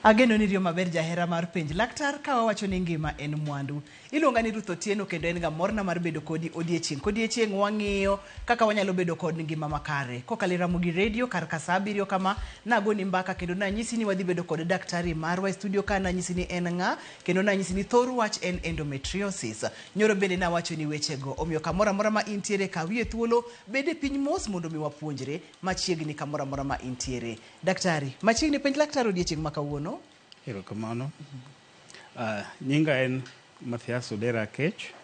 Ageno ni riyo maber jahera mar penj. Laktar ka wawacho ni ngima en mwandu. Iluonga ni Ruth Otieno kendo en ga morna mar bedo kodi odiechieng'. Kodiechieng' wang'iyo kaka wanyalo bedo kod ngima makare. Kokalo ramo gi radio kar ka saa 7 kama nagoni mbaka kendo nanyisi ni wadhi bedo kod daktari marwa e studio ka nanyisi ni en ng'a kendo nanyisi ni thor wach en endometriosis. Nyoro bende nawacho ni wechego. Omiyo kamora mora ma intiere kawie thuolo bede piny mos mondo mi wapuonjre machiegni kamora mora ma intiere. Daktari, machiegni penj laktar odiechieng' ma kawuono. Erokamano. Nyinga en Mathias Odera Kech.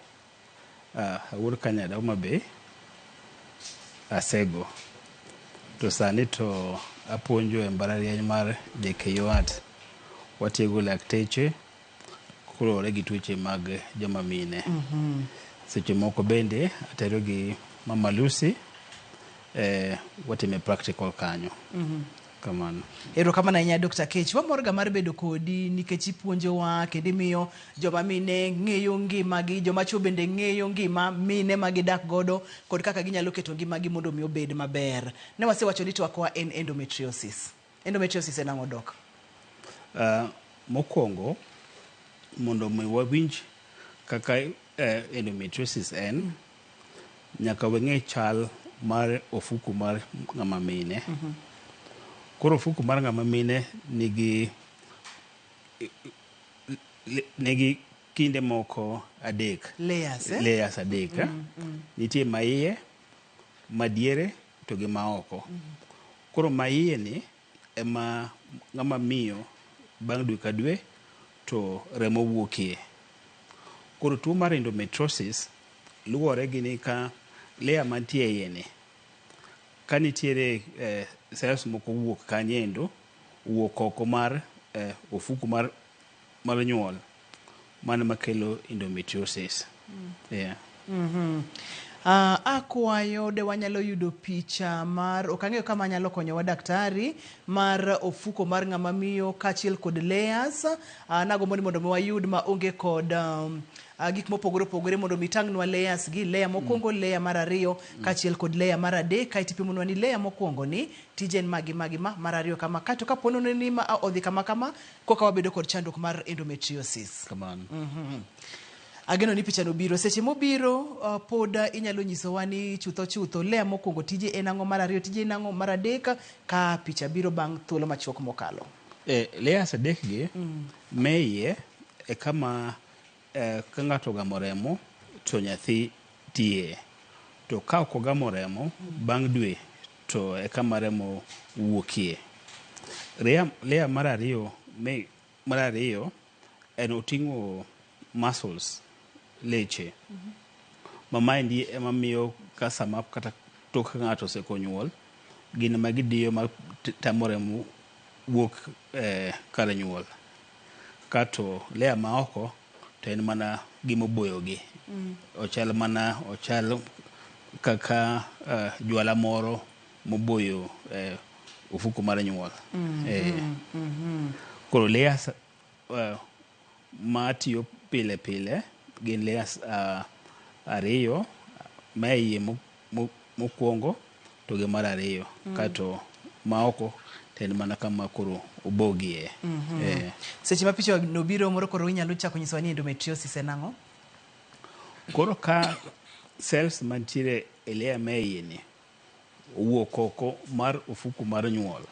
Awuok Kanyada Homa Bay. Asego. To sani to apuonjo e mbalariany mar JKU Art. Watiego lakteche kulore gi tuoche mag joma mine. Seche moko bende atero gi Mama Lucy watime practical kanyo. Kamano. Erokamano ahinya Dr. Kech. Wamorga mar bedo kodi nikech ipuonjowa kendo imiyo joma mine ng'eyo ngimagi, joma chwo bende ng'eyo ngima mine ma gidak godo kod kaka ginyalo keto ngimagi mondo mi obed maber. Ne wasewacho ni twakwa en endometriosis. Endometriosis en ang'o dok? Mokwongo mondo mi wawinj kaka endometriosis en, nyaka wang'e chal mar ofuku mar ng'ama mine. Koro ofuku mar ng'ama mine nigi kinde moko adek. Layers adek. Nitie maiye, madiere to gi maoko. Koro maiye ni ema ng'ama miyo bang' dwe ka dwe to remo wuokie. Koro tuo mar endometriosis luwore gi ni ka layer mantie iye ni ka nitiere cells moko wuok kanyendo wuok oko mar ofuku mar nyuol, mano makelo endometriosis. Akwayo de wanyalo yudo picha mar okang'eyo kama nyalo konyowa daktari mar ofuko mar ng'ama miyo kachiel kod layers. Nagombo ni mondo wayud ma onge kod gik mopogore opogore mondo mitang'nwa layers gi layer mokwongo, layer mar ariyo kachiel kod layer mar adek. Kae tipimonwa ni layer mokwongo ni tijen magi mar ariyo kama kato kapono ni ma odhi kama koka wabedo kod chandruok mar endometriosis. Kamano. Ageno ni picha no biro. Seche mobiro pod inyalo nyisowa ni chutho layer mokwongo tije en ang'o, mar ariyo tije en ang'o, mar adek ka picha biro bang' thuolo machuok mokalo. Layers adek gi meiye e kama ka ng'ato gamo remo to nyathi tiye. To ka ok ogamo remo bang' dwe to e kama remo wuokie. Layer mar ariyo en oting'o muscles, leche. Maendi ema miyo ka sama kata tok ng'ato osekonyuol gin ma gidiyo ma tamo remo wuok kar nyuol. Kato layer ma oko to en mana gimoboyogi. Ochal kaka jwala moro moboyo ofuku mar nyuol. Koro layers matiyo pile gin layers ariyo, maiye mokwongo to gi mar ariyo. Kato maoko to en mana kama koro obogie. Seche ma picha no biro moro koro inyalo chako nyisowa ni endometriosis en ang'o? Koro ka cells mantiere e layer maiye ni owuok oko mar ofuku mar nyuol,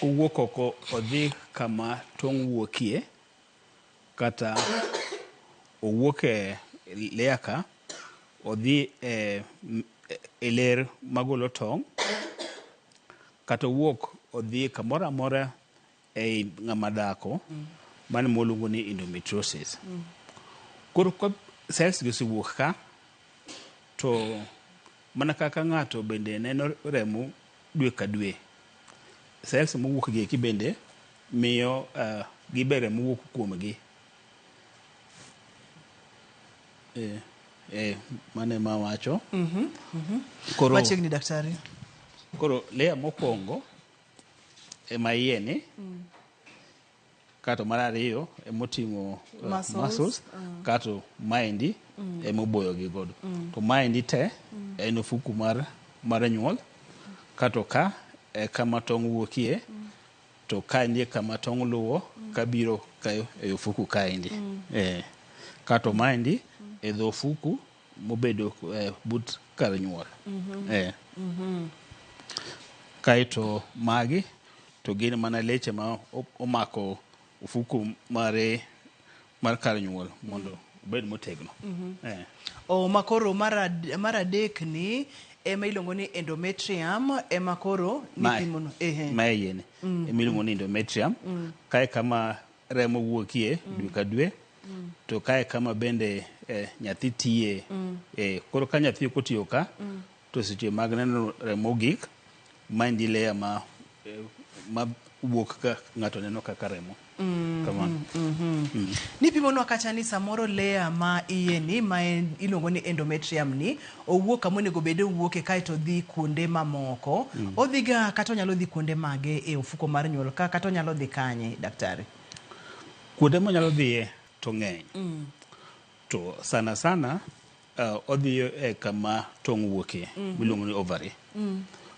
owuok oko odhi kama tong' wuokie, kata owuok e layer ka odhi e ler magolo tong', kata owuok odhi kamoro amora ei ng'ama dhako, mano moluongo ni endometriosis. Koro ka cells gi osewuok ka to mana kaka ng'ato bende neno remo dwe ka dwe, cells mowuok gi eki bende miyo gibe remo wuok kuomgi. Mane ma wacho. Koro machiegni daktari. Koro layer mokwongo ema iye ni, kato mar ariyo emoting'o muscles, kato maendi emoboyo gi godo. To maendi te en ofuku mar nyuol, kato ka kama tong' wuokie, to kaendi kama tong' luwo kabiro kayo e ofuku kaendi. Kato maendi e dho ofuku mobedo but kar nyuol. Kaeto magi to gin mana leche ma omako ofuku mar kar nyuol mondo obed motegno. Makoro mar adek ni ema iluongo ni endometrium, ema koro nipimono. Mae yene ema iluongo ni endometrium. Kae kama remo wuokie dwe ka dwe. To kae kama bende nyathi tiye. Koro ka nyathi ok otiyo ka, to seche mag neno remo gik, maendi leya ma wuok ka ng'ato neno kaka remo. Nipimonwa kacha ni samoro leya ma iye ni ma iluongo ni endometrium ni owuok kama onego bed owuoke kaeto dhi kuonde mamoko. Odhiga kata onyalo dhi kuonde mage e ofuko mar nyuol ka kata onyalo dhi kanye, daktari? Kuonde monyalo dhiye to ng'eny. To sana odhiyo e kama tong' wuokie miluongo ni ovary.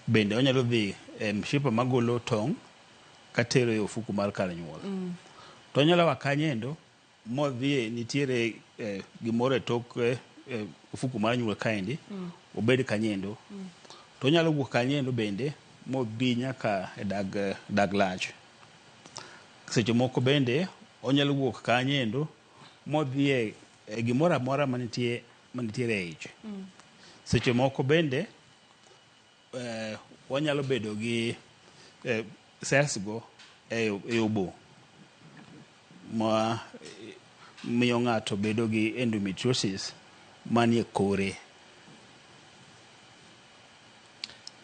Bende onyalo dhi mshipa magolo tong' katero e ofuku mar kar nyuol. To onyalo wa kanyendo modhiye nitiere gimoro e tok ofuku mar nyuol kaendi, obed kanyendo. To onyalo wuok kanyendo bende modhi nyaka e dag lach. Seche moko bende onyalo wuok kanyendo modhiye gimoro amora manitiere e ich. Seche moko bende wanyalo bedo gi cells go e obo ma miyo ng'ato bedo gi endometriosis manie kore.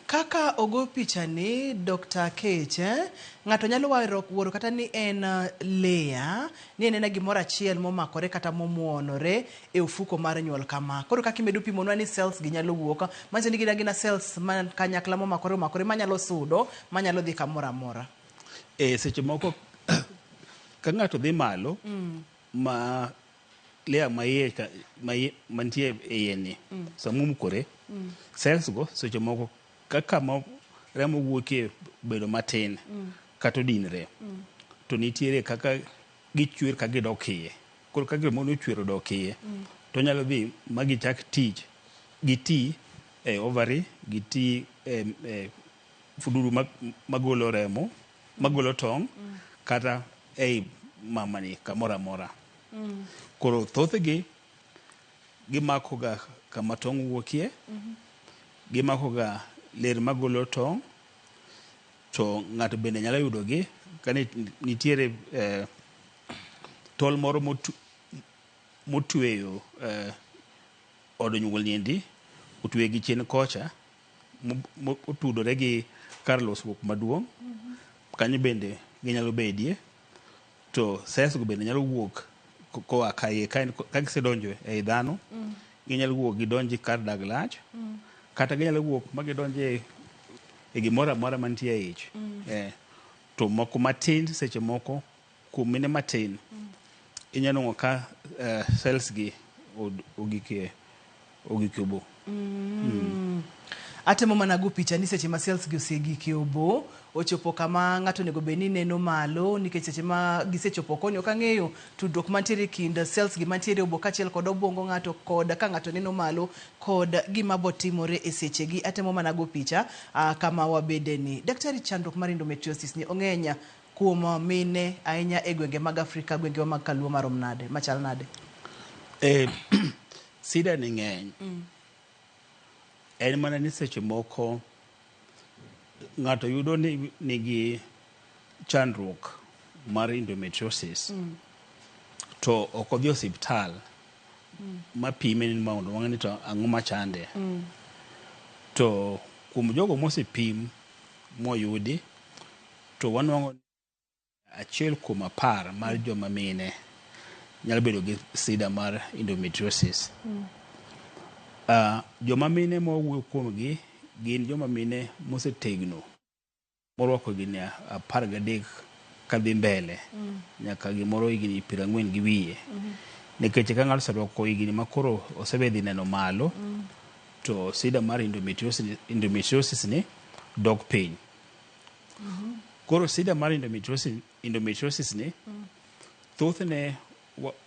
Kaka ogo picha ni Dr. Keche, ng'ato nyalo wuoro kata ni en leya, ni en gimoro achiel momakore kata momuonore e ofuko mar nyuol kama. Koro kaka imedo pimonwa ni cells gi nyalo wuok, manyiso ni gina cells man kanyakla momakore manyalo sudo, manyalo dhi kamoro amora. Seche moko ka ng'ato dhi malo ma leya mantie e yeni samumukore, cells go seche moko kaka remo wuokie bedo matin kata odinre, to nitiere kaka gichwer ka gidok iye. Koro ka gimoro ochwero dok iye, to nyalo dhi ma gichak tich, giti e ovary, giti e fuduru magolo remo, magolo tong', kata ei mamani kamoro amora. Koro thothgi gimako ga kama tong' wuokie, gimako ga ler magolo tong', to ng'ato bende nyalo yudogi ka nitiere tol moro motweyo od nyuol niendi, otwe gi chien kocha, otudore gi kar losruok maduong', kanyo bende ginyalo bedie. To cells go bende nyalo wuok koa kae ka gisedonjo ei dhano, ginyalo wuok gidonji kar dag lach, kata ginyalo wuok ma gidonje e gimoro amora mantie e ich. To moko matin seche moko kuom mine matin inyalo ng'o ka cells gi ogikie obo. Atemo mana go picha ni seche ma cells gi osegikie obo, ochopo kama ng'ato nego beni neno malo, nikech seche ma gisechopo koni ok ang'eyo tudruok mantiere kind cells gi mantiere obo kachiel kod obwongo ng'ato kod ka ng'ato neno malo kod gima botimore e seche gi. Atemo mana go picha kama wabede ni. Daktari, chandruok mar endometriosis ni ong'enya kuom mine ahinya e gwenge mag Afrika, gwenge mag Kaluo marom nade, machal nade? Sida ni ng'eny. En mana ni seche moko ng'ato yudo nigi chandruok mar endometriosis, to ok odhi osiptal ma pime ni mondo wang'e ni to ang'o machande. To kuom jogo mosepim moyudi, to wanwang'o achiel kuom 10 mar joma mine nyalo bedo gi sida mar endometriosis. Joma mine mawuoyo kuomgi gin joma mine mosetegno, morwako gini 13 kadhi mbele, nyaka gimoro higni 40 gi wiye. Nikech ka ng'ato oserwako higni makoro osebedhi neno malo, to sida mar endometriosis ni dok piny. Koro sida mar endometriosis ni thothne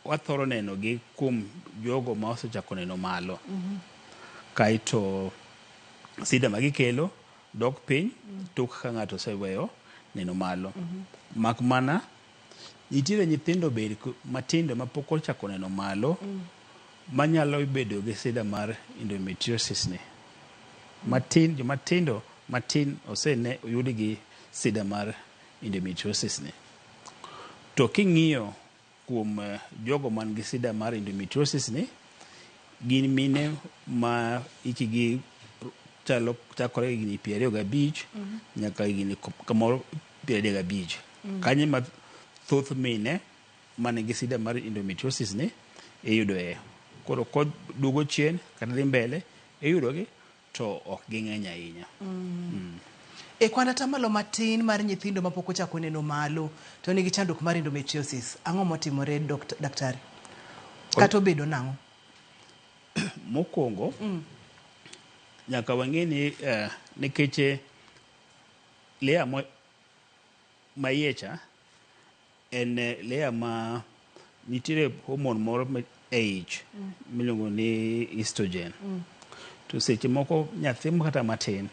wathoro neno gi kuom jogo ma osechako neno malo. Kaito sida ma gikelo dok piny tok ka ng'ato oseweyo neno malo. Mak mana nitiere nyithindo matindo ma pok ochako neno malo manyalo bedo gi sida mar endometriosis ni. Jomatindo matin oyud gi sida mar endometriosis ni. To king'iyo kuom jogo man gi sida mar endometriosis ni, gin mine ma ikigi chakore higni 25 nyaka higni kamoro 35. Kanyo ma thoth mine man gi sida mar endometriosis ni iyudoe. Koro kod duogo chien kata dhi mbele iyudogi to ok ging'eny ahinya. E kwan atamalo matin mar nyithindo ma pok ochako neno malo to nigi chandruok mar endometriosis, ang'o motimore daktari? Kata obedo nang'o? Mokwongo nyaka wang'e ni nikech layer maiecha en layer ma nitiere hormone moro e ich miluongo ni estrogen. To seche moko nyathi kata matin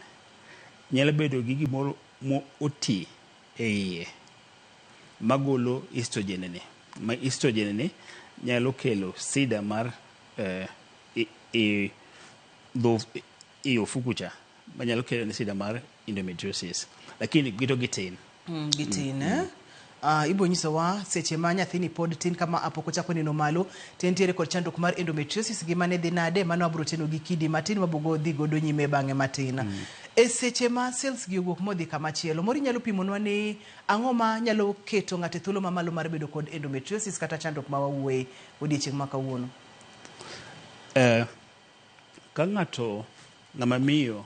nyalo bedo gi gimoro oti e iye magolo estrogen ni. Ma estrogen ni nyalo kelo sida mar ofuku cha manyalo kelo sida mar endometriosis. Lakini gito gitin. Gitin, ibo nyisowa seche ma nyathini pod tin kama apok ochako neno malo to entiere kod chandruok mar endometriosis gi mane dhi nade, mano wabiro teno gi kidi matin mabugo dhi godo nyime bang'e matin. E seche ma cells gi owuok modhi kama chielo, moro nyalo pimonwa ni ang'o ma nyalo keto ng'ato thuolo mamalo mar bedo kod endometriosis kata chandruok ma wawuoye odiechieng' ma kawuono? Ka ng'ama miyo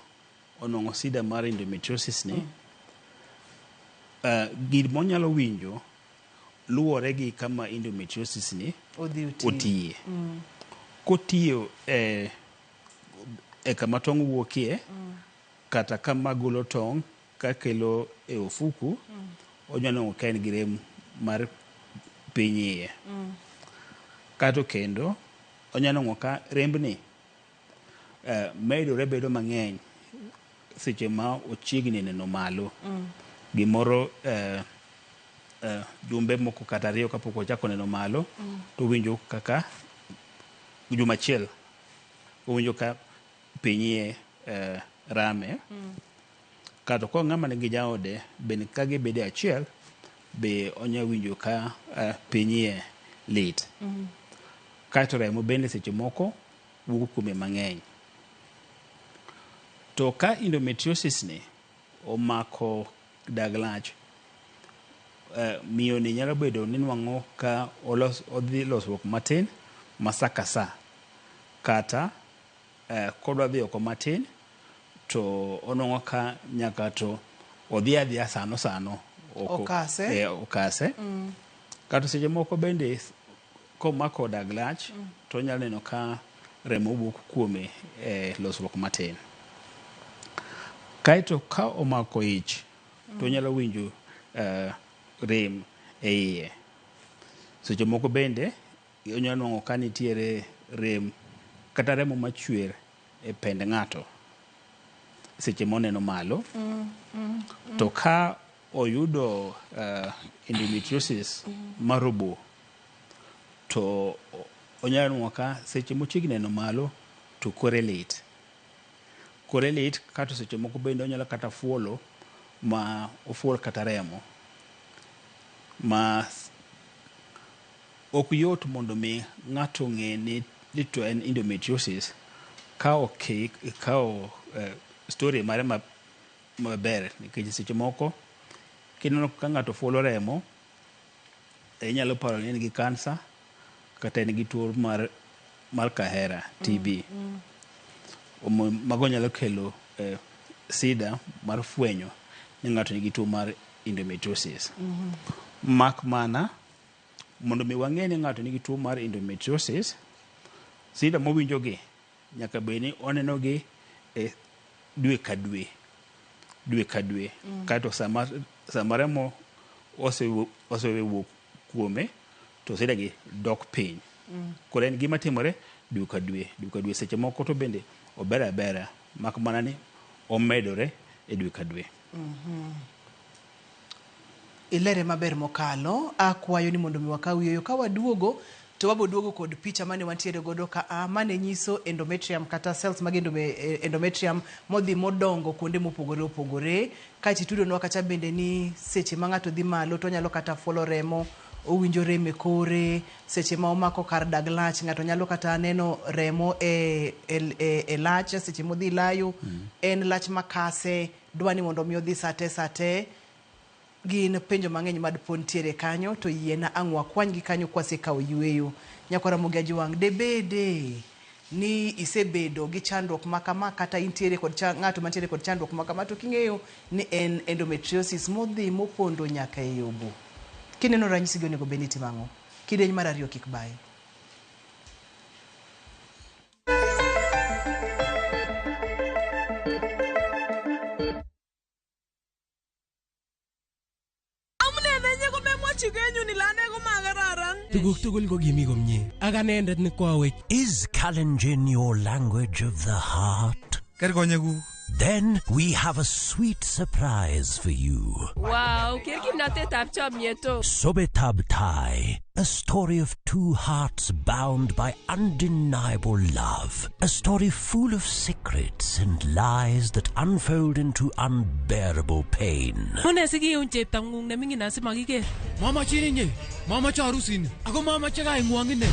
onong'o sida mar endometriosis ni, gir monyalo winjo luwore gi kama endometriosis ni otiye. Kotiyo e kama tong' wuokie kata kama golo tong' ka kelo e ofuku, onyalo ka en gi rem mar piny iye. Kato kendo onyalo ka rembni medore bedo mang'eny seche ma ochiegni neno malo. Gimoro jumbe moko kata 2 kapok ochako neno malo to winjo kaka juma achiel owinjo ka piny iye rame. Kato ko ng'ama nigi jaode bende ka gibede achiel be onyalo winjo ka piny iye lit. Kato remo bende seche moko wuok kuome mang'eny. To ka endometriosis ni omako dag lach, miyo ni nyalo bedo ni nwang'o ka odhi losruok matin ma sa ka sa, kata kodwa dhi oko matin to onwang'o ka nyaka to odhi adhiya sano okase. Kato seche moko bende komako dag lach to onyalo neno ka remo wuok kuome losruok matin. Kaito ka omako ich to onyalo winjo rem e iye. Seche moko bende onyalo nwang'o ka nitiere rem kata remo machwer e pend ng'ato seche moneno malo. To ka oyudo endometriosis marobo to onyalo nwang'o ka seche mochiegni neno malo to kore lit. Kato seche moko bende onyalo kata fuolo ma ofuol kata remo ma ok yot mondo mi ng'ato ng'e ni to en endometriosis ka ok ikawo story mare maber. Nikech seche moko kineno ka ng'ato fuolo remo inyalo paro ni en gi kansa kata en gi tuo mar kahera TB. Mago nyalo kelo sida mar fwenyo ni ng'ato nigi tuo mar endometriosis. Mak mana mondo mi wang'e ni ng'ato nigi tuo mar endometriosis, sida mowinjogi nyaka bed ni onenogi dwe ka dwe dwe ka dwe. Kato sama remo osewuok kuome to osedagi dok piny. Koro en gima timore dwe ka dwe seche moko to bende obera bera mak mana ni omedore e dwe ka dwe. Ilere maber mokalo, akwayo ni mondo mi wakaw yo ka waduogo to waboduogo kod picha mane wantiere godo ka mane nyiso endometrium kata cells mag endometrium modhi modongo kuonde mopogore opogore. Ka chitudo nwa kacha bende ni seche ma ng'ato dhi malo to nyalo kata folo remo, owinjo rem e kore, seche ma omako kar dag lach ng'ato nyalo kata neno remo e lach seche modhi layo, en lach makase, dwani mondo mi odhi sate. Gin penjo mang'eny mad pontiere kanyo to yiena ang'wa kwany gi kanyo kwasekawo yweyo. Nyakwara Mugia Wang, debede ni isebedo gi chandruok makama kata intiere kod ng'ato mantiere kod chandruok makama to king'eyo ni en endometriosis modhi mopondo nyaka e yobo. Kineno ranyisi gi onego bed ni itimo ang'o? Kidieny mar ariyo kik baye. Is Kalenjin your language of the heart? Then we have a sweet surprise for you. Wow, Sobetab Thai, a story of two hearts bound by undeniable love. A story full of secrets and lies that unfold into unbearable pain. Mama chininye, mama charusini, ako mama chaga ingwangine.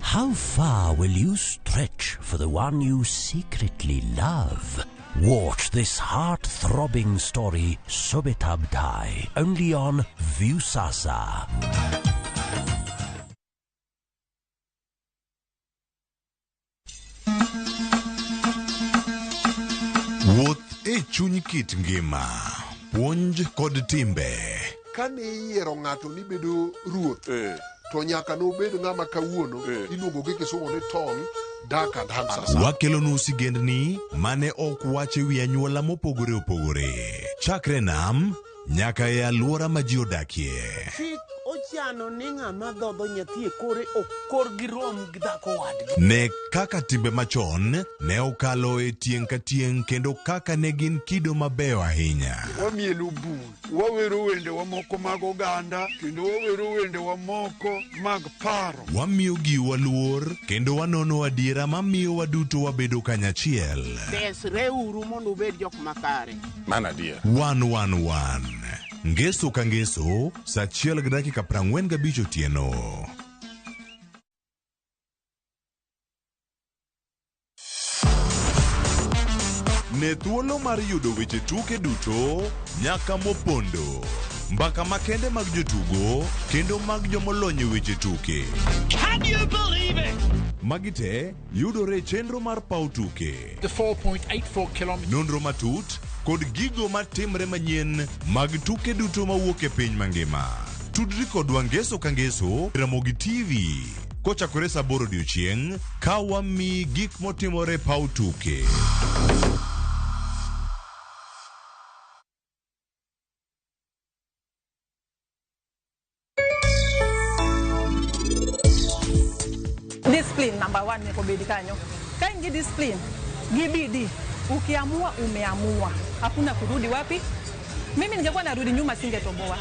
How far will you stretch for the one you secretly love? Watch this heart-throbbing story, Sobetab Thai, only on Viusasa. Wuoth e chuny kit ngima, puonj kod timbe. Kane iyiero ng'ato ni bedo ruoth, to nyaka nobed ng'ama kawuono iluongo gi kisungu ni tall, dark and handsome. Wakelonu sigendni mane ok wache wi anyuola mopogore opogore. Chakre nam nyaka e alwora ma ji odakie. Ochano ni ng'ama dhodho nyathi e kore okor gi rom gi dhako wadgi. Ne kaka timbe machon ne okalo e tieng' ka tieng' kendo kaka ne gin kido mabeyo ahinya. Wamielu bul, wawero wende wa moko mag oganda, kendo wawero wende wa moko mag paro. Wamiyo giwa luor kendo wanono adiera mamiyo waduto wabedo kanyachiel. Desreuru mondo ubed jok makare. Mana dia. 111 Ngeso ka ngeso, sa 1:45 otieno. Ne thuolo mar yudo weche tuke duto nyaka mopondo. Mbaka makende mag jotugo kendo mag jomolony weche tuke. Can you believe it? Magite yudore chenro mar pau tuke. The 4.84 kilometers. Nonro matut kod gigo matimre manyien mag tuke duto mawuok e piny mangima. Tudri kodwa ngeso ka ngeso Ramogi TV. Kochakore saa 8 odiechieng' ka wami gik motimore pau tuke. Discipline number 1 ni kubidi kanyo. Kaingi discipline, gibidi. Ukiamua umeamua. Hakuna kurudi wapi? Mimi ningekuwa narudi nyuma singetoboa.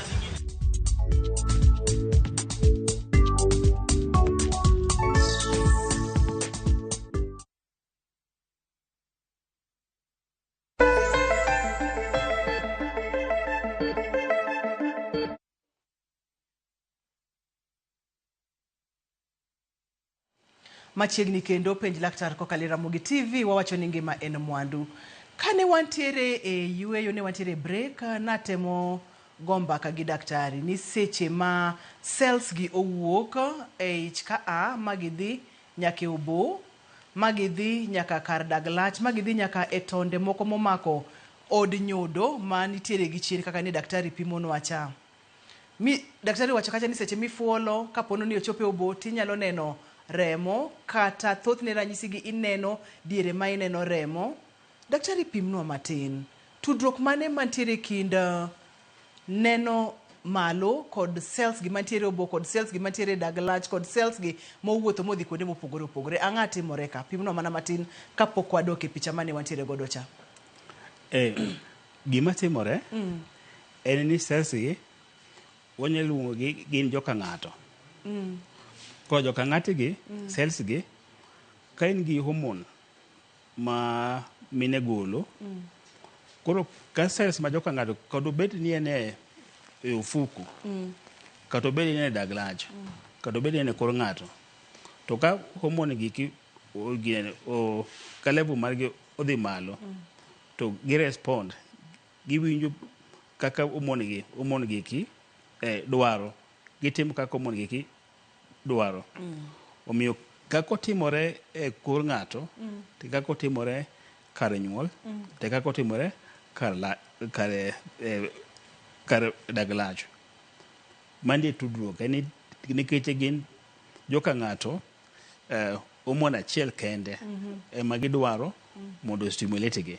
Machiegni kendo penj laktar kokalo Ramogi TV wawacho ni ngima en mwandu. Kane wantiere e yweyo ne wantiere break natemo gomba ka gi daktari ni seche ma cells gi owuok e ich ka magidhi nyaka e obo, magidhi nyaka kar dag lach, magidhi nyaka e tonde moko momako od nyodo ma nitiere gi chien kaka ni daktari pimono wacha. Daktari wacho kacha ni seche mifuolo kapono ni ochope obo tinyalo neno remo kata thothne ranyisi gi ineno diere ma ineno remo Daktari, pimnwa matin. Tudruok mane mantiere kind neno malo kod cells gi mantiere obo kod cells gi mantiere daglach kod cells gi mowuotho modhi kuonde mopogore opogore. Ang'a timore ka? Pimnwa mana matin kapok wadok e picha mane wantiere godo cha. Gima timore en ni cells gi wanyalo luongo gi gin joka ng'ato. Koro joka ng'ato gi cells gi ka in gi hormone ma mine golo, koro ka cells ma joka ng'ato kod obed ni en e ofuku, kata obed ni en e daglach, kata obed ni en e kor ng'ato, to ka hormone gi ka level margi odhi malo, to gi respond, giwinjo kaka hormone gi dwaro, gitimo kaka hormone gi dwaro. Omiyo kako timore e kor ng'ato, te kako timore kar nyuol, te kako timore kar daglach. Manie tudruok en nikech gin joka ng'ato, hormone achiel kende ema gidwaro mondo stimulate gi.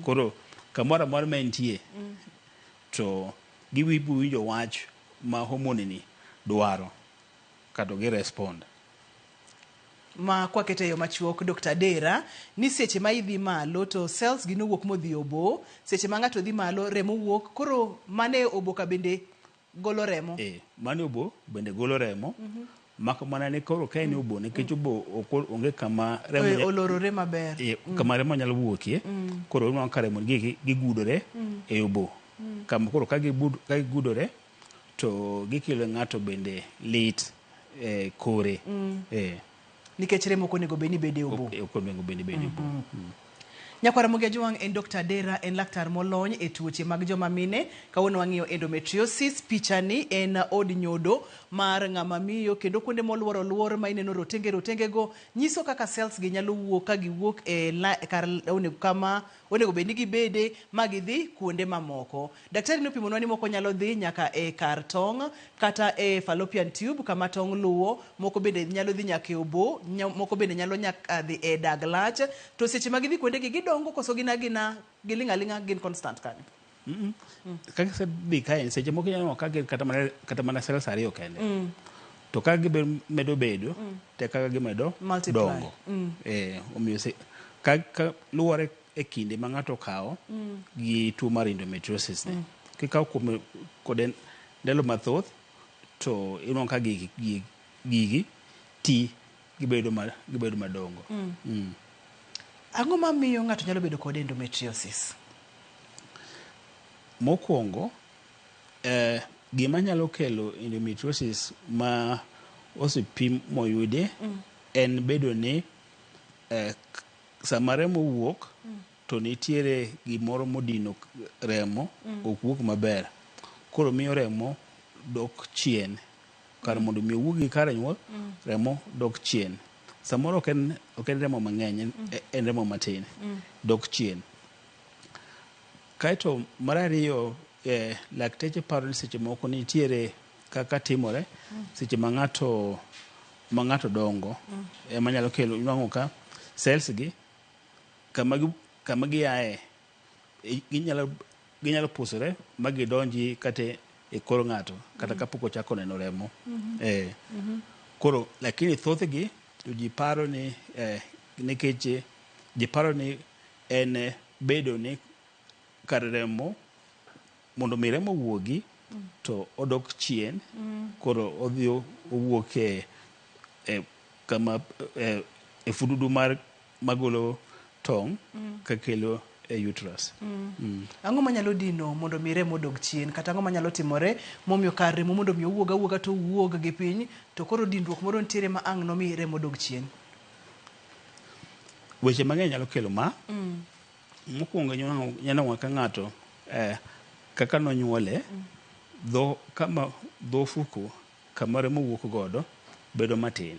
Koro kamoro amora ma entie, to giwinjo wach ma hormone ni dwaro, kata gi respond. Ma kwakete yo machuok, Dr. Dera, ni seche ma idhi malo to cells gi nowuok modhi obo, seche ma ng'ato dhi malo remo wuok, koro mane obo ka bende golo remo? Mane obo bende golo remo, maka mana ni koro ka en obo, nikech obo onge kama remo olorore maber. Kama remo nyalo wuokie, koro onwang' ka remo gigudore e obo. Koro ka gigudore, to gikelo ng'ato bende lit kore. Nikech remo konego beni bede obo. Konego beni bede obo. Nyakwara Mugia Jwang' en Dr. Dera, en laktar molony e tuoche mag joma mine. Kawuono wang'iyo endometriosis. Picha ni en od nyodo mar ng'ama miyo, kendo kuonde moluoro luor ma ineno rotenge go nyiso kaka cells gi nyalo wuok ka giwuok kar kama onego bed ni gibede ma gidhi kuonde mamoko. Daktari nopimonwa ni moko nyalo dhi nyaka e kar tong' kata e fallopian tube kama tong' luwo, moko bende nyalo dhi nyaka e obo, moko bende nyalo nyaka dhi e daglach. To seche ma gidhi kuonde gi gidongo koso gina giling'aling'a gin constant kanyo? Kaka se dhi kae, seche moko nyalo ka gin kata mana cells ariyo kende. To ka gimedo bedo, te kaka gimedo dongo. Omiyo ka luwore e kinde ma ng'ato kawo gi tuo mar endometriosis ne. Kikawo kode ndalo mathoth, to inuang' ka gigi ti gibedo madongo. Ang'o ma miyo ng'ato nyalo bedo kod endometriosis? Mokwongo, gima nyalo kelo endometriosis ma osepim moyude en bedo ni sama remo wuok, to nitiere gimoro modino remo ok wuok maber. Koro miyo remo dok chien. Kar mondo mi wuogi kar nyuol, remo dok chien. Samoro ok en remo mang'eny, en remo matin, dok chien. Kaeto mar ariyo, lakteche paro ni seche moko nitiere kaka timore seche ma ng'ato dongo, ema nyalo kelo nwang'o ka cells gi kama giaye ginyalo pusore ma gidonji kata e kor ng'ato, kata kapok ochako neno remo. Koro lakini thothgi ji paro ni nikech ji paro ni en bedo ni kar remo, mondo mi remo wuogi, to odok chien, koro odhi owuok kama e fududu magolo tong' kakelo e uterus. Ang'o manyalo dino mondo mi remo dog chien, kata ang'o manyalo timore momiyo kar remo mondo mi owuoga to wuog gi piny, to koro dinruok moro nitiere ma ang' nomi remo dog chien? Weche mang'eny nyalo kelo ma. Mokwongo nyalo ka ng'ato kaka nonyuole, kama dho ofuku kama remo wuok godo bedo matin.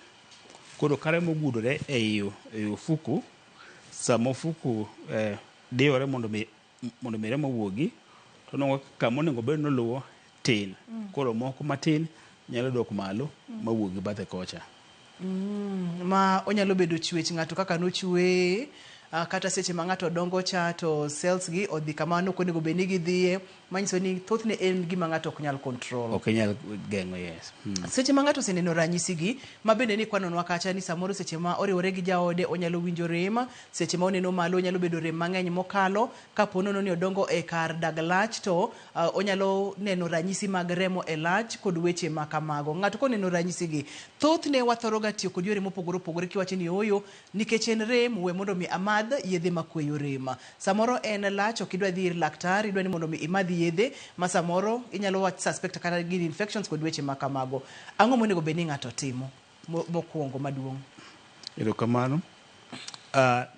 Koro ka remo gudore e ofuku, sama ofuku diore mondo mi remo wuogi, to nongo kama onego bed noluwo tin. Koro moko matin nyalo dok malo ma wuogi bathe kocha. Ma onyalo bedo chwech ng'ato kaka nochwe, kata seche ma ng'ato dongo cha to cells gi odhi kamano konego bed ni gidhiye, manyiso ni thothne en gima ng'ato ok nyal control. Ok nyal geng'o, yes. Seche ma ng'ato oseneno ranyisi gi, ma bende ni kwanonwa kacha ni samoro seche ma oriwore gi jaode onyalo winjo rem, seche ma oneno malo onyalo bedo rem mang'eny mokalo, kapo nono ni odongo e kar dag lach to onyalo neno ranyisi mag remo e lach kod weche ma kamago. Ng'ato koneno ranyisi gi, thothne wathoro ga tiyo kod yore mopogore opogore kiwacho ni oyo nikech en rem we mondo mi amadh yedhe makweyo rem. Samoro en lach ok idwa dhi ir laktar, idwa ni mondo mi imadh yedhe ma samoro inyalo suspect kata gin infections kod weche ma kamago. Ang'o monego bed ni ng'ato timo mokwongo maduong'? Erokamano.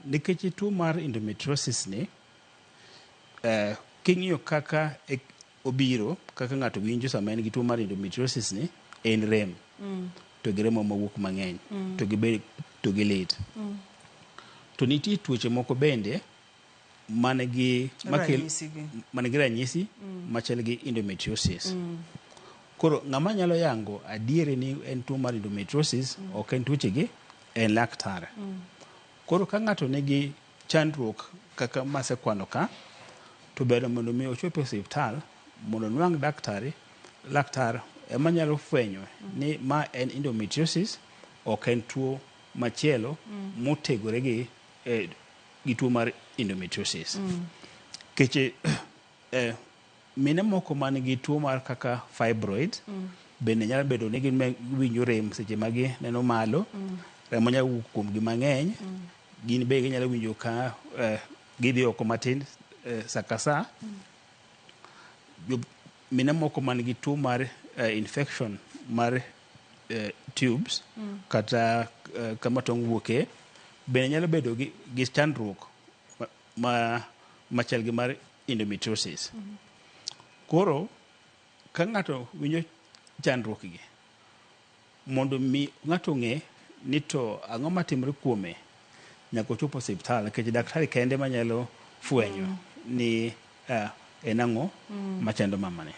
Nikech tuo mar endometriosis ni king'iyo kaka obiro, kaka ng'ato winjo sama en gi tuo mar endometriosis ni, en rem. To gi remo mawuok mang'eny. To gi lit. To nitie tuoche moko bende manigi ranyisi machal gi endometriosis. Koro ng'ama nyalo yango adieri ni en tuo mar endometriosis ok en tuoche gi, en laktar. Koro ka ng'ato nigi chandruok kaka masekwano ka, to ber mondo mi ochope osiptal mondo nwang' laktar ema nyalo fwenyo ni ma en endometriosis, ok en tuo machielo motegore gi tuo mar endometriosis. Keche mine moko man gi tuo mar kaka fibroid bende nyalo bedo ni winjo rem seche ma gineno malo, remo nyalo wuok kuom gi mang'eny, gin be ginyalo winjo ka gidhi oko matin sa ka sa. Mine moko man gi tuo mar infection mar tubes kata kama tong' wuoke bende nyalo bedo gi chandruok machal gi mar endometriosis. Koro ka ng'ato winjo chandruok gi, mondo mi ng'ato ng'e ni to ang'o matimore kuome, nyaka ochopo osiptal nikech daktari kende manyalo fwenyo ni en ang'o machando mamane.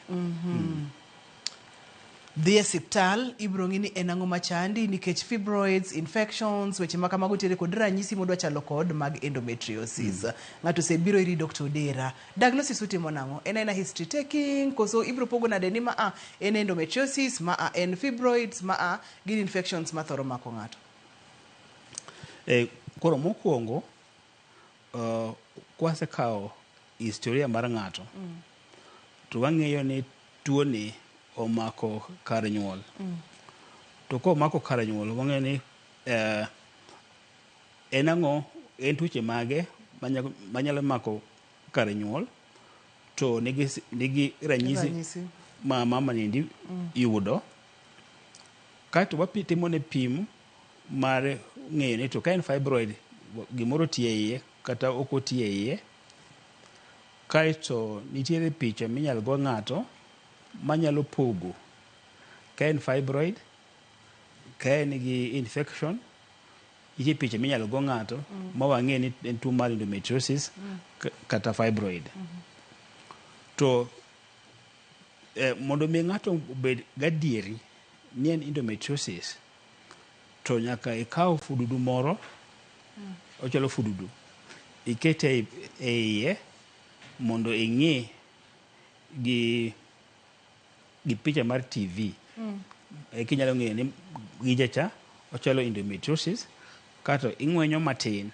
Dhi e siptal ibro ng'i ni en ang'o machandi, nikech fibroids, infections, weche ma kamago tiere kod ranyisi modwa chalo kod mag endometriosis. Ng'ato osebiro iri Dr. Odera, diagnosis utimo nang'o? En aina history taking koso ibro pogo nade ni ma en endometriosis, ma en fibroids, ma gin infections ma thoro mako ng'ato? Koro mokwongo kwasekawo historia mar ng'ato to wang'eyo ni tuo ni omako kar nyuol. To komako kar nyuol wang'eyo ni en ang'o, en tuoche mage manyalo mako kar nyuol, to nigi ranyisi ma mama niendi yudo. Kaeto wapitimo ne pim mar ng'eyo ni to ka en fibroid gimoro tie iye kata ok otie iye. Kaeto nitiere picha minyalo go ng'ato manyalo pogo ka en fibroid, ka en gi infection. Nitie picha minyalo go ng'ato ma wang'e ni en tuo mar endometriosis kata fibroid. To mondo mi ng'ato obed gadieri ni en endometriosis, to nyaka ikaw fududu moro, ochalo fududu, ikete e iye mondo ing'i gi picha mar TV. Kinyalo ng'eyo ni gijacha ochalo endometriosis, kato ing'wenyo matin,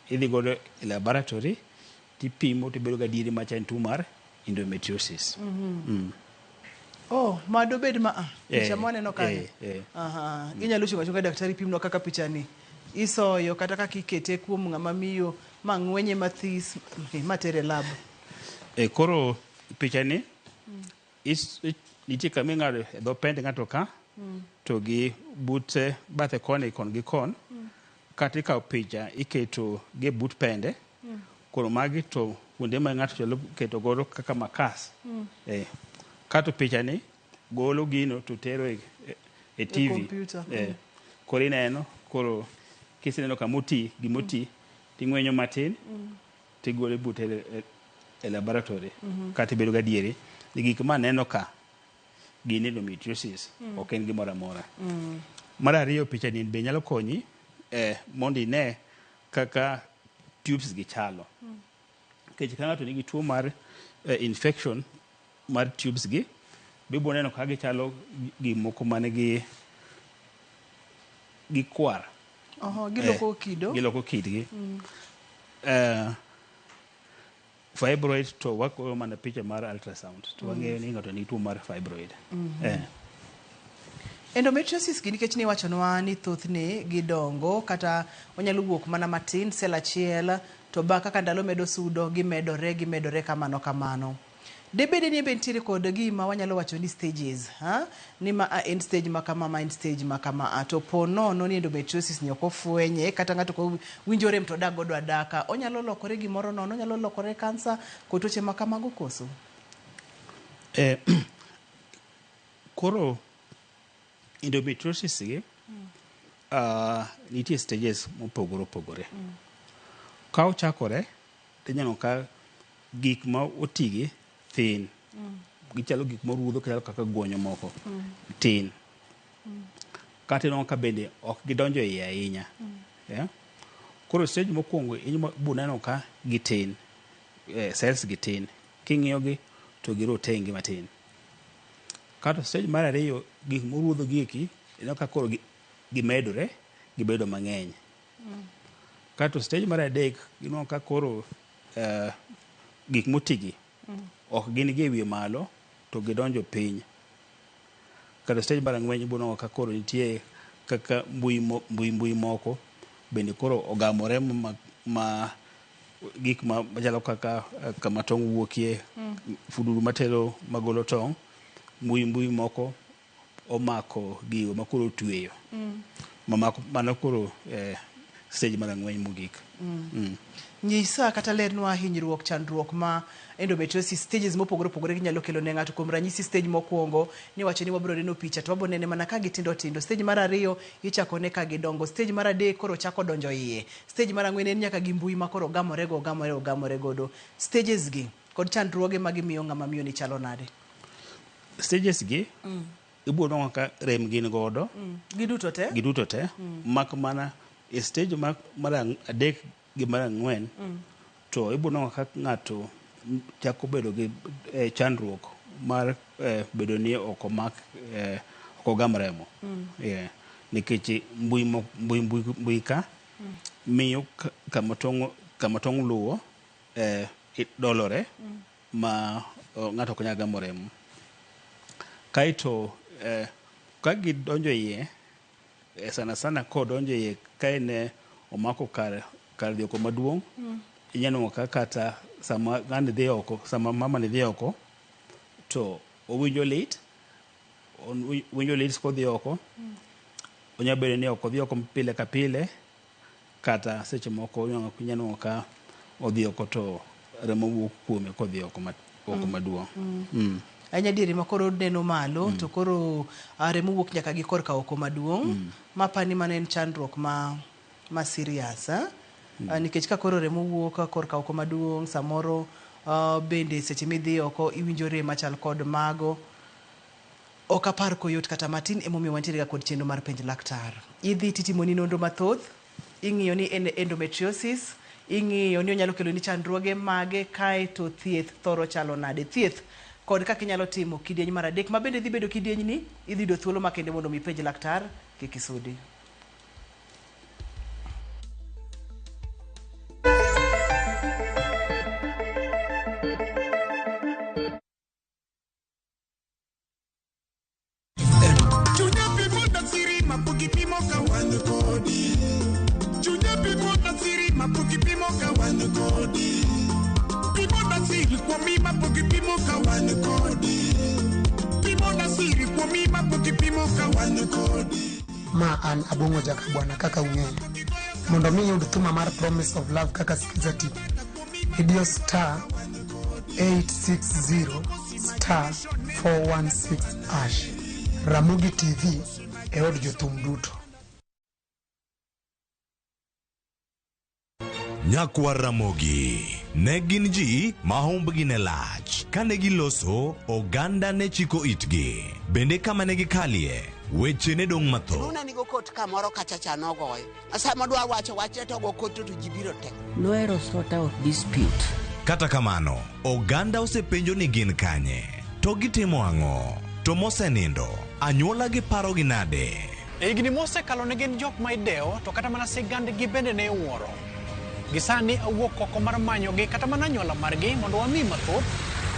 idhi godo e laboratory tipimo tibedo gadieri macha en tuo mar endometriosis. Mado bed picha mwaneno kage. Inyalo chunga daktari pimno kaka picha ni isoyo kata kaka ikete kuom ng'ama miyo ma ng'wenye mathis matere lab. Koro picha ni nitie kama ing'ado e dho pende ng'ato ka, to gi but bathe koni kon gi kon, kata ikawo picha iketo gi but pende. Koro magi to kuonde ma ng'ato chalo keto godo kaka makas. Kato picha ni golo gino to tero e TV. Koro ineno, koro kiseneno kamoti gimoti ting'wenyo matin tigole but e laboratory kata ibedo gadieri ni gik ma neno ka gin endometriosis, ok en gimoro amora. Mar ariyo, picha ni be nyalo konyi mondo ine kaka tubes gi chalo. Kech ka ng'ato nigi tuo mar infection mar tubes gi, bibo neno ka gichalo gimoko mane gi kwar. Giloko kido. Giloko kidgi. Fibroid to wako mana picha mar ultrasound. To wang'eyo ni ng'ato nigi tuo mar fibroid. Endometriosis gi nikech ni wachonwa ni thothne gidongo kata onyalo wuok mana matin sel achiel to ba kaka ndalo medo sudo gimedore kamano. Debede ni bentiere kod gima wanyalo wacho ni stages, ni ma end stage ma kama end stage ma kama to pono no ni endometriosis ni okofwenye kata ng'ato ko winjore mto dagodo adaka onyalo lokore gimoro nono, onyalo lokore kansa kotoche ma kamago koso. Koro endometriosis gi nitie stages mopogore. Ka ochakore tinyano ka gik ma otigi thin. Gichalo gik morudho kaka guonyo moko tin. Kata no ka bende ok gidonjo iye ahinya. Koro stage mokwongo ibo neno ka gitin. Cells gitin. King'iyogi to girotenge matin. Kata stage mar ariyo gik morudho gieki ino ka koro gimedore gibedo mang'eny. Kata stage mar adek ino ka koro gik motigi ok gin gi wiye malo to gidonjo piny. Kata stage mar ang'wen ibono ka koro nitie kaka mbui moko bende koro ogamore ma gik ma machalo kama tong' wuokie, fuduru matelo magolo tong', mbui moko omako gigo ma koro tweyo. Mano koro stage mar ang'wen mogik. Nyisa kata lernwa hinyruok chandruok ma endometriosis stages mopogore ginyalo kelo ne ng'ato. Kuom ranyisi stage mokwongo ni wacho ni wabro neno picha to wabro nene mana ka gitindo. Stage mar ariyo ichako ne ka gidongo. Stage mar adek koro chako donjo iye. Stage mar ang'wen en nyaka gi mbui ma koro gamore godo. Stages gi kod chandruoge ma gimiyo ng'ama miyo ni chalo nade? Stages gi ibo nongo ka rem gin godo. Giduto te. Mak mana e stage mar adek gi mar ang'wen to ibo nongo ka ng'ato chako bedo gi chandruok mar bedo ni ok ogam remo. Nikech mbui ka miyo kama tong' luwo dolore ma ng'ato ok nyal gamo remo. Kaito ka gidonjo iye sana kodonjo iye ka en omako kar dhioko maduong' inyano ka kata sama ng'ani dhi oko, sama mama ni dhi oko to owinjo lit kodhi oko. Onya bedo ni ok odhi oko pile ka pile kata seche moko inyano ka odhi oko to remo wuok kuome kodhi oko maduong'. Anyadieri ma koro neno malo to koro remo wuok nyaka gi korka oko maduong'. Mapani mana en chandruok ma serious. Nikech ka koro remo wuok korka oko maduong' samoro bende seche midhi oko iwinjo rem machal kod mago. Ok apar koyot kata matin emomiyo wantiere kod chenro mar penj laktar. Idhi titimoni nonro mathoth, ing'iyo ni en endometriosis, ing'iyo ni onyalo kelo ni chandruoge mage kaeto thieth thoro chalo nade. Thieth kod kaka inyalo timo kidieny mar adek ma bende dhi bedo kidieny ni idhi do thuolo makende mondo mi penj laktar kik isudi. Ma an Abongo Jakabwana kaka ung'eyo. Mondo mi yud thuma mar Promise of Love kaka skiza tip. Idio star 860 star 416 #. Ramogi TV e od jothum duto. Nyakwa Ramogi ne gin ji ma humbgi ne lach. Kane giloso, oganda ne chiko itgi. Bende kama ne gikalie, weche ne dong' matho. Nuna nigo kot kamoro kachacha nogoyo. Asama dwa wacho wache to go kot to jibiro tek. Noero sort out dispute. Kata kamano, oganda osepenjo ni gin kanye. To gitimo ang'o? To mosenindo, anyuola gi paro gi nade? Higni mosekalo ne gin jok ma idewo to kata mana sigandgi bende ne wuoro. Gisani awuok oko mar manyogi kata mana anyuola margi mondo wami mathoth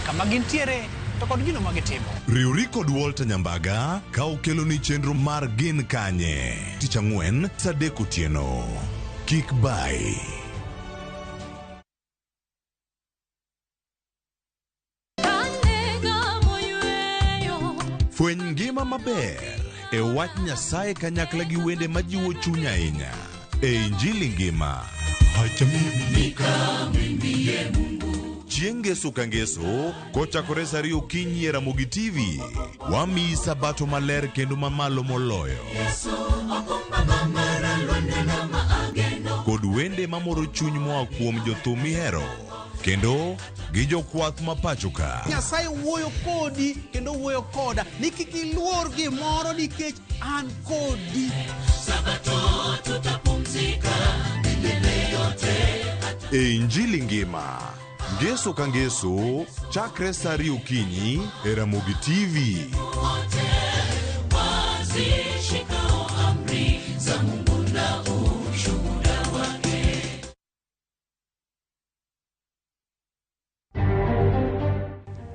kama gintiere to kod gino magitimo. Riwri kod Walter Nyambaga ka okelo ni chenro mar gin kanye. Tich Ang'wen, saa 3 otieno. Kik bai. Fweny ngima maber e wach Nyasaye kanyakla gi wende majiwo chuny ahinya. E Injili ngima. Chieng' Ngeso ka Ngeso, kochakore saa 2 okinyi e Ramogi TV, wamiyi sabato maler kendo mamalo moloyo. Kod wende mamoro chuny moa kuom jothum mihero, kendo gi jokwath ma pacho ka. Nyasaye wuoyo kodi kendo wuoyo koda ni kik iluor gimoro nikech an kodi. Sabato tutapumzika milele yote. E Injili ngima. Ngeso ka Ngeso, chakre saa 2 okinyi e Ramogi TV. Wazishikao amri za Mungu na ushuhuda wake.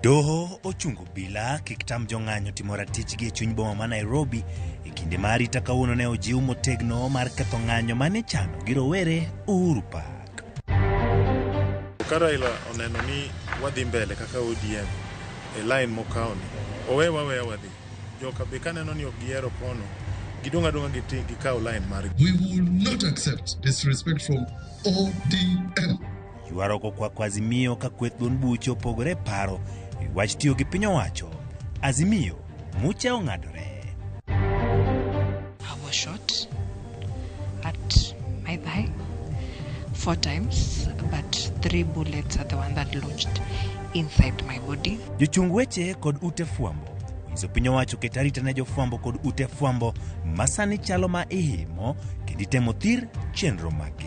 Doho ochungo bila kik tam jong'anyo timo ratichgi e chuny boma ma Nairobi e kinde ma arita kawuono ne ojiw motegno mar ketho ng'anyo mane chano gi rowere Uhuru Park. Raila oneno ni wadhi mbele kaka ODM e line mokawni, owewa wadhi joka be kaneno ni ok giero kono gidonga gikaw line margi. We will not accept disrespect from ODM. Yuaroko kwa Azimio ka kweth duond buche opogore paro e wach tiyo gi piny owacho. Azimio mucha ong'adore. I was shot at my thigh 4 times, but 3 bullets are the one that lodged inside my body. Jochung weche kod ute fwambo nyiso piny owacho ket arita ne jofwambo kod ute fwambo masani chalo ma ihimo kendo itemo thir chenro magi.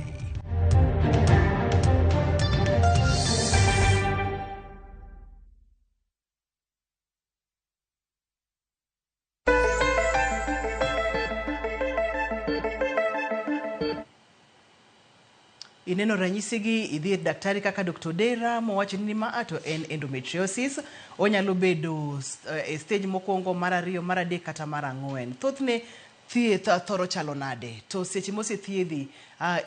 Ineno ranyisigi idhi daktari kaka Dr. Dera mowacho ni ma to en endometriosis, onyalo bedo e stage mokwongo, mar 2, mar 3 kata mar 4. Thothne thieth thoro chalo nade? To seche mose thiedhi,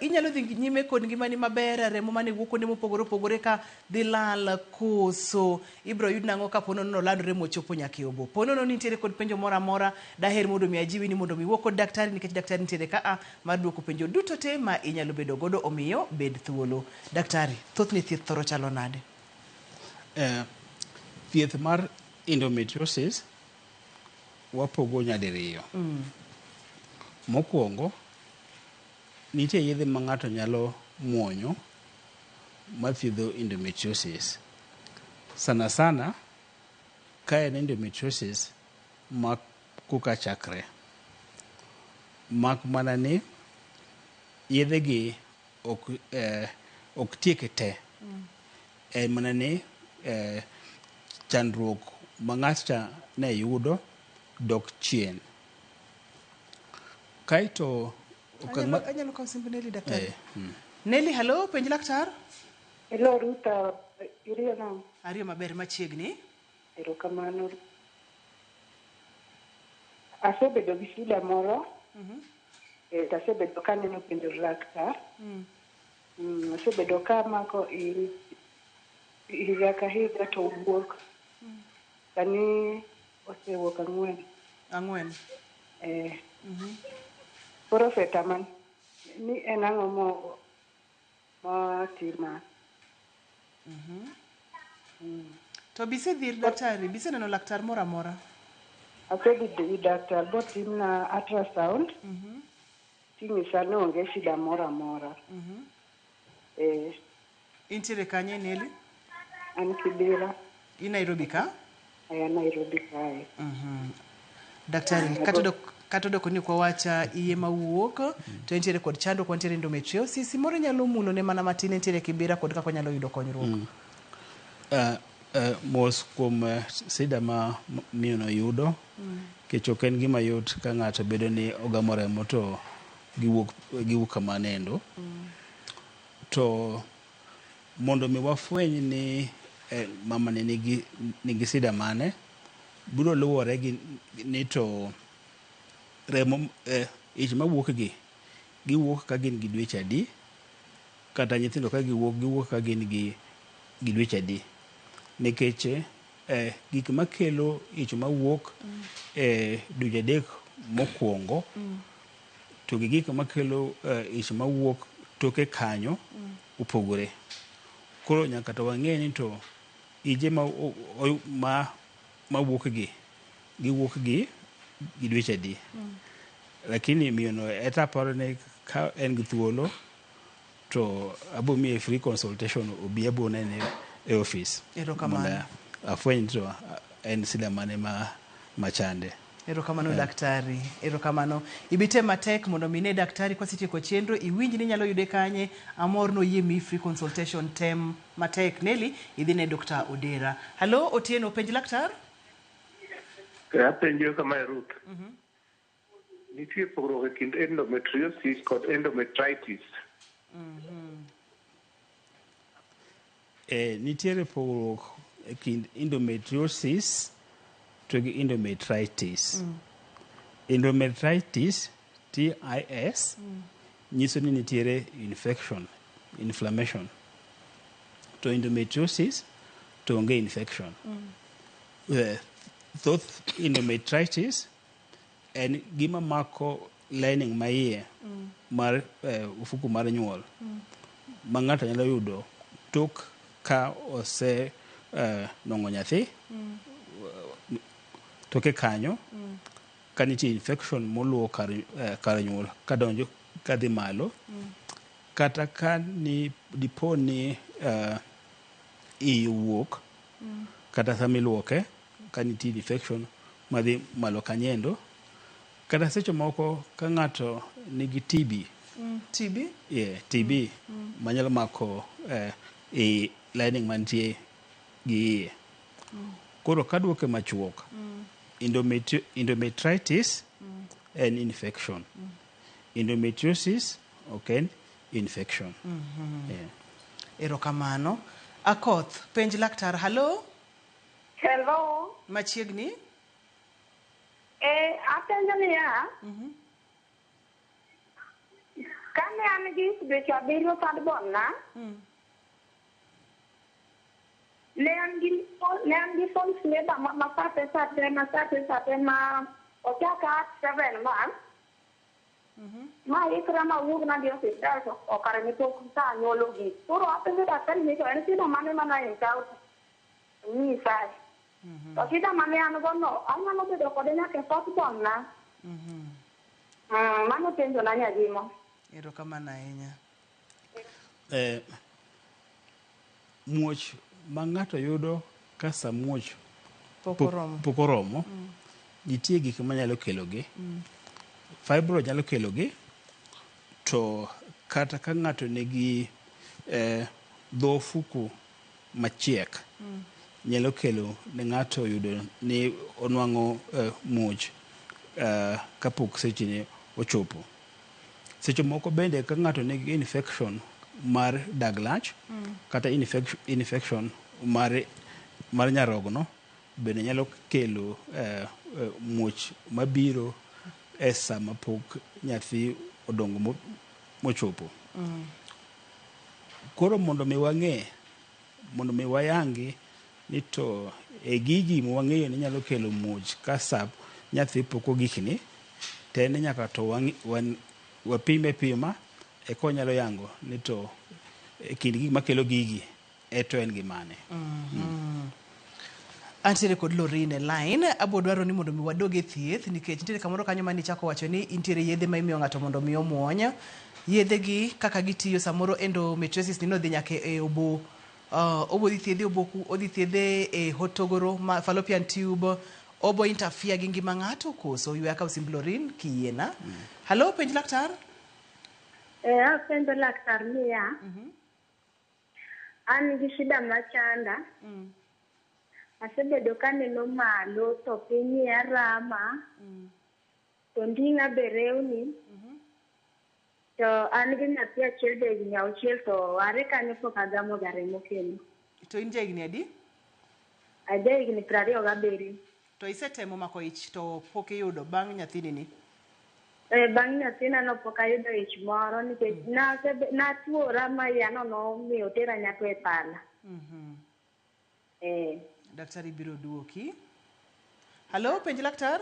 inyalo dhi nyime kod ngimani maber, remo mane wuok kuonde mopogore opogore ka dhi lal koso ibro yud nang'o ka pono no landore mochopo nyaka e obo. Pono no nitiere kod penjo mora mora, daher mondo mi ajiwi ni mondo mi wuok kod daktari nikech daktari nitiere ka mar duoko penjo duto te ma inyalo bedo godo, omiyo bed thuolo. Daktari, thothne thieth thoro chalo nade? Thieth mar endometriosis wapogo nyadiriyo. Mokwongo, nitie yedhe ma ng'ato nyalo muonyo mathiedho endometriosis. Sana ka en endometriosis ma koka chakre. Mak mana ni yedhegi ok tieke te. Mana ni chandruok ma ng'ato ne yudo dok chien. Kaito anyalo kawo simb Nelly daktari. Nelly, hello, penj laktar. Hello Ruta, iriyo nang'o? Ariyo maber machiegni. Erokamano. Asebedo gi shida moro. Asebedo kaneno penjo laktar. Asebedo kamako higa ka higa to wuok. Sani osewuok 4. Koro fetaman ni en ang'o motima. To bise dhir daktari, bise neno laktar mora mora? Asedhi ir daktar botimna ultrasound. Tinyisa ni onge shida mora mora. Intiere kanye Nelly? An Kibera. I Nairobi ka? Nairobi kae. Daktari, kata odoko ni kwa wacha iye mawuok to entiere kod chando kwa entiere endometriosis moro nyalo mulo ne mana matin entiere Kibera kod kaka nyalo yudo konyruok. Mos kuom sida ma miyono yudo kech ok en gima yot ka ng'ato bedo ni ogamo remo to giwuok kama nendo to mondo mi wafweny ni mama ni nigi sida mane biro luwore gi ni to remo ich mawuok giwuok ka gin gi dweche adi kata nyithindo ka giwuok ka gin gi dweche adi nikech gik makelo ich mawuok dweche adek mokwongo to gi gik makelo ich mawuok toke kanyo opogore. Koro nyaka to wang'e ni to ije mawuok giwuok gi dweche adi lakini miyono etaparo ni ka en gi thuolo to abo miye free consultation obi abo nene e office Erokamano. Afweny to en sida mane machande. Erokamano daktari. Erokamano. Ibite matek mondo mine daktari kwa sitieko chenro iwinj ni nyalo yude kanye amor no yie mi free consultation tem matek Nelly idhine Dr. Odera. Hello Otieno penj laktar? Apenjo kama Ruth. Nitie pogruok e kind endometriosis kod endometritis. Nitiere pogruok e kind endometriosis to gi endometritis. Endometritis TIS nyiso ni nitiere inflammation to endometriosis to onge infection. Thoth endometritis en gima mako lining ma iye mar ufuku mar nyuol ma ng'ato nyalo yudo tok ka ose nong'o nyathi toke kanyo ka nitie infection moluwo kar nyuol kadonjo kadhi malo kata ka ni dipo ni iyi wuok kata sama iluoke ka nitie infection madhi malo kanyendo kata seche moko ka ng'ato nigi TB TB manyalo mako i lining mantie gi iye. Koro kaduoke machuok endometritis en infection. Endometriosis ok en infection. Erokamano. Akoth penj laktar. Hello? Hello. Machiegni? Apenjo niya. Kane an gi dweche abiriyo sad bona. Ne an gi false labor ma sate ma ochaka 7 months. Ma ikra ma wuok na di hospital to okare ni tok sa nyolo gi. Koro apenjo daktari ni to en sida mane mana encounter. Ni sai. To sida mane an gono anyalo bedo kode nyaka first born na. Mano penjo na nyadimo. Erokamano ahinya. Muoch ma ng'ato yudo ka sa muoch pok oromo nitie gik manyalo kelogi. Fibro nyalo kelogi to kata ka ng'ato nigi dho ofuku machiek nyalo kelo ne ng'ato yudo ni onwang'o muoch kapok sechene ochopo. Seche moko bende ka ng'ato nigi infection mar dag lach kata infection mar nyarogno bende nyalo kelo muoch mabiro e sama pok nyathi odongo mochopo. Koro mondo mi wang'e, mondo mi wayangi ni to e gigi mwang'eyo ni nyalo kelo muoch ka sa nyathi pok ogikni te ne nyaka to wapime pima eko nyalo yango ni to kind gik makelo gigi eto en gimane. Antiere kod Lorine line abo dwaro ni mondo mi wadoge thieth nikech nitiere kamoro kanyo mani chako wacho ni intiere yedhe ma imiyo ng'ato mondo mi omuonya yedhe gi kaka gitiyo samoro endometriosis ni no dhi nyaka e obo dhi thiedhe oboku odhi thiedhe e hotogoro fallopian tube obo interfere gi ngima ng'ato koso ywe ka Simblorin kiyiena. Hello, penj laktar. Penjo laktar niya. An gi shida machanda. Asebedo kaneno malo to piny rama. To nding'a be rewni. To an gi nyathi achiel be higni 6 to are kanyo pok agamo ga remo kendo. To in jahigni adi? Higni 27. To isetemo mako ich to pok iyudo bang' nyathini ni? Bang' nyathina no pok ayudo ich moro nikech natuora ma yano nomiyo tera nyako e pala. Daktari biro duoki. Hello, penj laktar.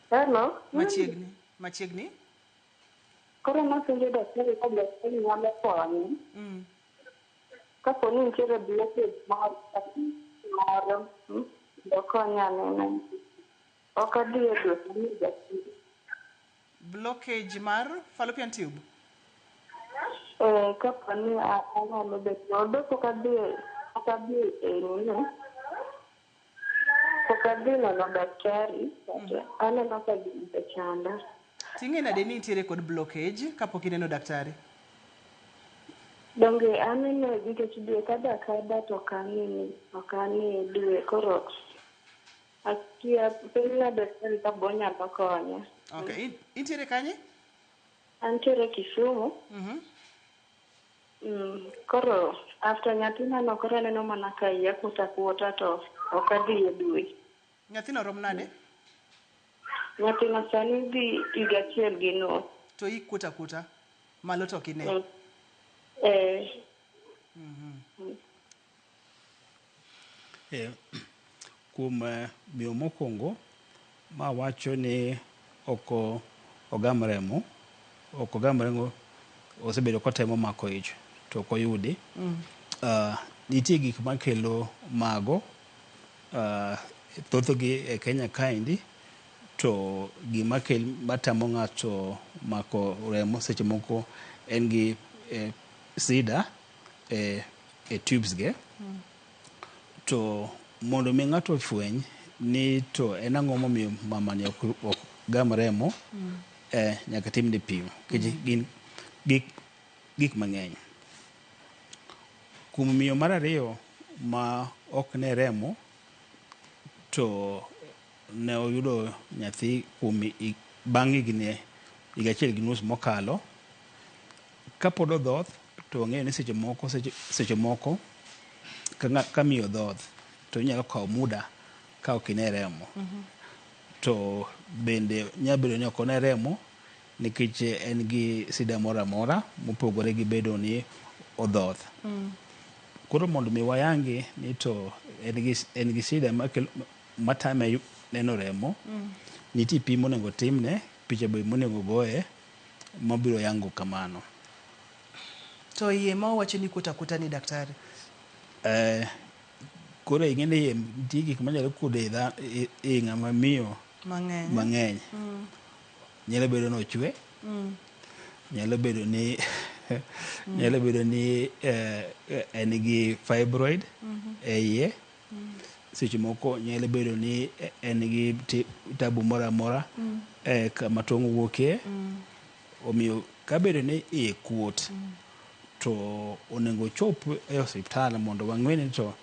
Hello. Machiegni. Koro napenjo daktari ka daktari nyalo konyo. Kapo ni nitiere blockage moro dokonya nena. Ok adhi e dwe ni daktari. Blockage mar fallopian tube? Kapo ni anyalo bet nodo pok adhi e nini. Pok adhi neno daktari. Aneno ka gimbe chanda. Ting'e nade ni nitiere kod blockage kapok ineno daktari? Donge aneno nikech dwe kada to okani dwe koro akia pina daktari ka bonyalo konya. Okay, intiere kanye? Antiere Kisumu. Koro after nyathina no koro aneno mana ka iya kuta to ok adhi e dwe. Nyathino rom nade? Nyathina sani dhi higa 1 gi nus. To kuta malo to kine? Kuom miyo mokwongo ma wacho ni oko ogam remo osebedo kotemo mako ich to ok oyudi. Nitie gik makelo mago thothgi e Kenya kaendi, to gima matamo ng'ato mako remo seche moko en gi sida e tubes ge. To mondo mi ng'ato ofweny ni to en ang'o momiyo mamani ok gam remo, nyaka timne pim gin gik mang'eny. Kuom miyo mar ariyo ma ok ne remo to ne oyudo nyathi bang' higa 1 gi nus mokalo, kapod odhoth to ong'eyo ni seche moko ka miyo dhoth to inyalo kawo muda ka ok ine remo. To bende nyalo bedo ni ok one remo nikech en gi sida moro amora mopogore gi bedo ni odhoth. Koro mondo mi wayangi ni to en gi sida matame neno remo, nitie pim monego timne, picha be monego goye mabiro yango kamano. To iye ma wacho ni kuta ni daktari? Koro ing'e ni nitie gik manyalo kude i ng'ama miyo mang'eny. Nyalo bedo nochwe, nyalo bedo ni en gi fibroid e iye. Seche moko nyalo bedo ni en gi tabu moro amora kama tong' wuokie. Omiyo ka bedo ni iye kuot to onego chop e osiptal mondo wang'e ni to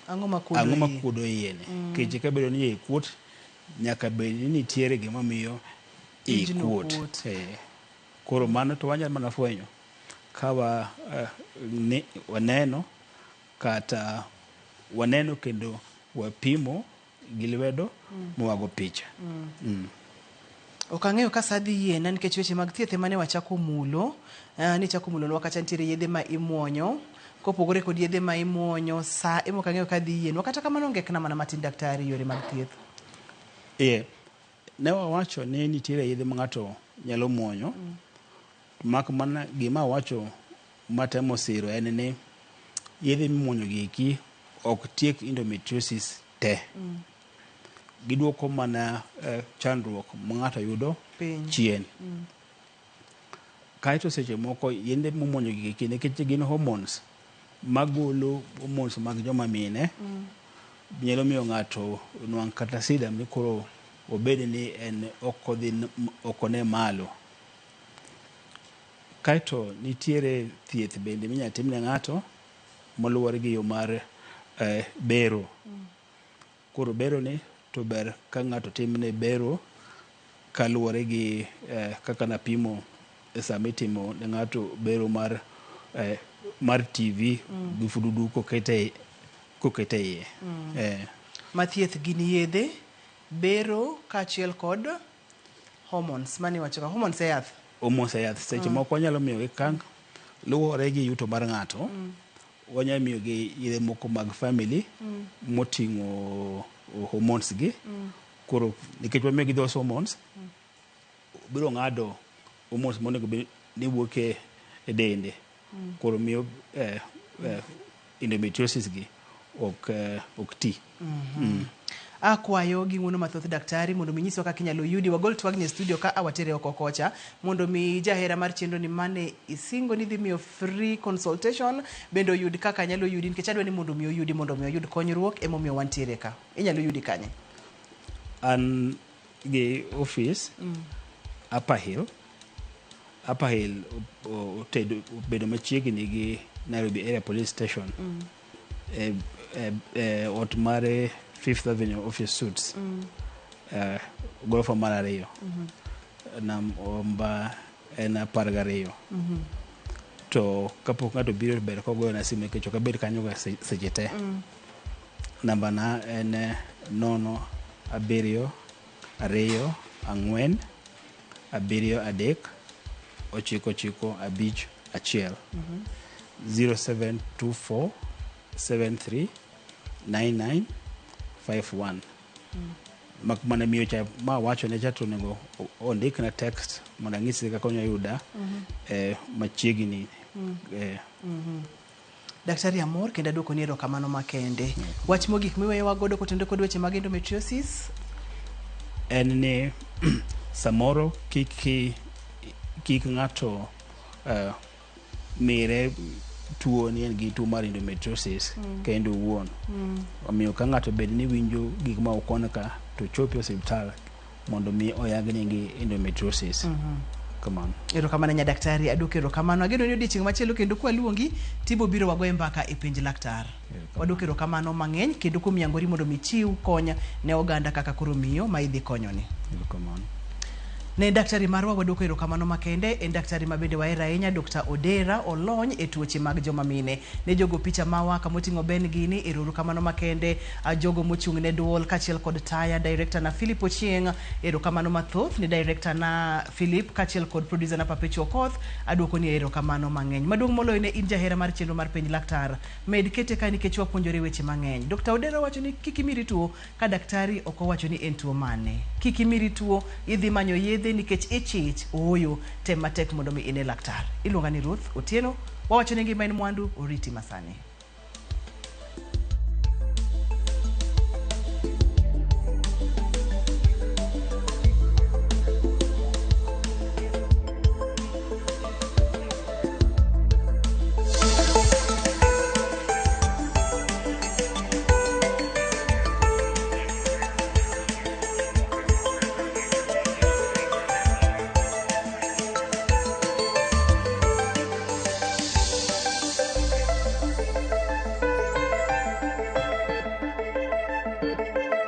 ang'o makuodo iyeni. Nikech ka bedo ni iye kuot, nyaka bed ni nitiere gima miyo iye kuot. Koro mano to wanyalo mana fwenyo ka waneno kata waneno kendo wapimo gi lwedo mwago picha. Ok ang'eyo ka sa dhi yiena nikech weche mag thieth mane wachako mulo, ni chako mulo kata nitiere yedhe ma imuonyo, kopogore kod yedhe ma imuonyo sa ok ang'eyo ka dhi yienwa, kata kamano ngekna mana matin daktari yore mag thieth. Ne wawacho ni nitiere yedhe ma ng'ato nyalo muonyo, mak mana gima wacho matemo siro en ni yedhe mimuonyo gi ok tiek endometriosis te. Giduoko mana chandruok ma ng'ato yudo chien. Kaeto seche moko yedhe mimuonyo gi nikech gin hormones magolo hormones mag joma mine, nyalo miyo ng'ato nwang' kata sida mi koro obed ni en okone malo. Kaito nitiere thieth bende minyalo tim ne ng'ato moluwore gi yo mar bero. Koro bero ni to ber ka ng'ato timne bero kaluwore gi kaka napimo sama itimo ne ng'ato bero mar TV gi fududu kokete iye. Ma thieth gin yedhe, bero kaachiel kod hormones mani wacho ka hormones e yath. Hormones e yath seche moko wanyalo miyo gi kang luwore gi yuto mar ng'ato. Wanyalo miyo gi yedhe moko mag family moting'o hormones gi. Koro nikech wamiyo gi those hormones biro ng'ado hormones monego bed ni wuok e dende. Koro miyo endometriosis gi ok ti. Akwayo gi ng'uono mathoth daktari mondo mi nyiswa kaka inyalo yudi. Wagol twagni e studio ka awatere oko kocha mondo mi jahera mar chenro ni mane isingo ni dhi miyo free consultation bendo oyud kaka nyalo yudi nikech adwa ni mondo mi oyudi mondo mi oyud konyruok emomiyo wantiere ka. Inyalo yudi kanye? An gi office Upper Hill obedo machiegni gi Nairobi Area Police Station. Ot mare 5th Avenue Office Suites. Gorofa mar 2. Namba en 12. To kapok ng'ato biro ber kogoyo na simu nikech ok abed kanyo ga seche te. Namba na en 072 4 7 3 9 0724 73 99 51. Mak mana miyo cha ma wacho ne chato nego ondik na text mondo ang'isi kaka onya yuda machiegni. Daktari Amor kendo adwoko ni erokamano makende. Wach mogik miweyo wagodo kotende kod weche mag endometriosis en ni samoro kik ng'ato mire tuo ni en gi tuo mar endometriosis kendo wuon. Omiyo ka ng'ato bed ni winjo gik ma okon ka to chopi hospital mondo mi oyangne gi endometriosis. Kamano. Erokamano nya daktari, adwoko erokamano. Ageno ni odiochieng' machielo kendo kwa luongi tibo biro wagoye mbaka e penj laktar. Wadwoko erokamano mang'eny kendo kuom yangori mondo michiw kony ne oganda kaka koro miyo ma idhi konyoni. Erokamano. Ne daktari marwa wadwoko erokamano makende en daktari mabende wahero ahinya Dr. Odera olony e tuoche mag joma mine. Ne jogo picha mawa kamoting'o Ben Gini erokamano makende jogo mochung' ne duol kachiel kod taya director na Philip Ochieng erokamano mathoth ni director na Philip kachiel kod producer na Perpetual Koth adwoko ni erokamano mang'eny. Maduong' moloyo ne in jahera mar chenro mar penj laktar med kete ka nikech wapuonjore weche mang'eny. Dr. Odera wacho ni kik imiri tuo ka daktari ok owacho ni en tuo mane. Kik imiri tuo idhi manyo yedhe nikech ichich oyo tem matek mondo mi ine laktar. Iluonga ni Ruth Otieno wawacho ni ngima en mwandu oriti masani.